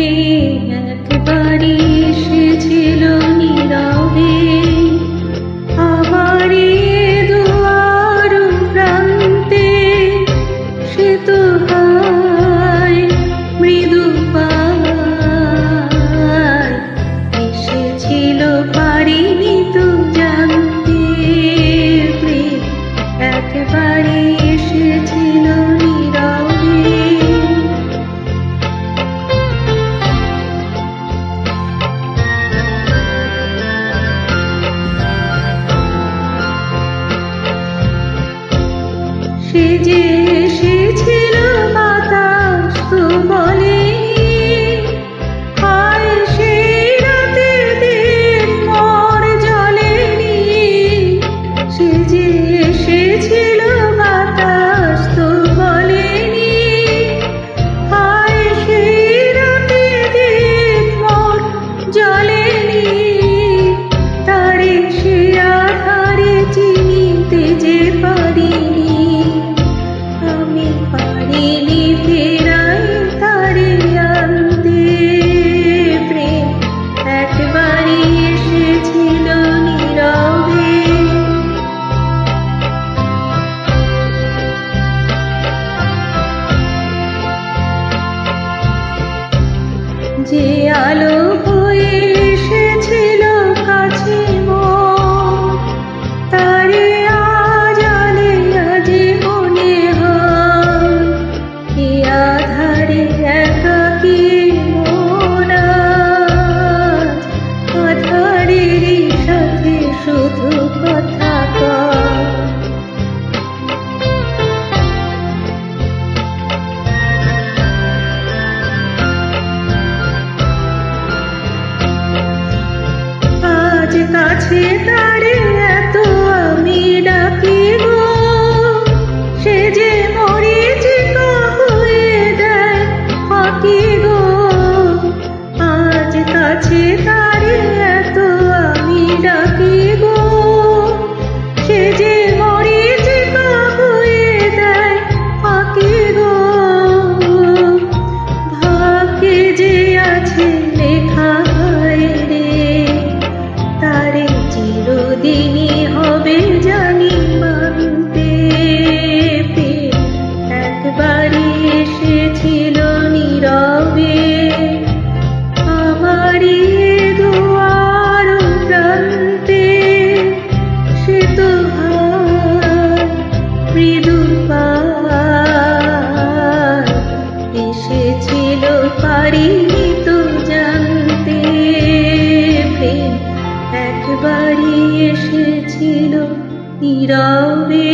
প্রেম একবারই এসেছিল নীরবে আমার এ দুয়ার প্রান্তে। সে তো হয় মৃদু পায় এসেছিল, পারিনি তো জানতে। প্রেম একবারই এসেছিল নীরবে। সে যে এসেছিল বাতাস তো বলেনি, হায় সেই রাতের দিন মোর জ্বলেনি। সে যে এসেছিল বাতাস তো বলেনি, হায় সেই রাতের দিন মোর জ্বলেনি। তারে সে আধারে চিনিতে যে পারিনি, আমি পারিনি ফেরাই তারে আনতে। প্রেম একবারই এসেছিল নীরবে। যে আলো হয়ে এসেছিল কাছে মোর, তারে আজ আলে আজে মনে হয়। এ আধারে একাকী মন আজ, আধারেরই সাথে শুধু কথা কয়। আজ কাছে তারে এত আমি ডাকি গো, সে যে মরীচিকা হয়ে দেয় ফাঁকি গো। আজ কাছে তারে এত আমি ডাকি গো, সে যে মরীচিকা হয়ে দেয় ফাঁকি গো। ভাগ্যে যে আছে লেখা হয় রে, তারে চিরদিনই হবে জানি মানতে। প্রেম একবারই এসেছিল নীরবে আমারই দুয়ার প্রান্তে। সে তো হয় মৃদু পায় এসেছিল, পারিনি তো জানতে। প্রেম একবারই এসেছিল নীরবে।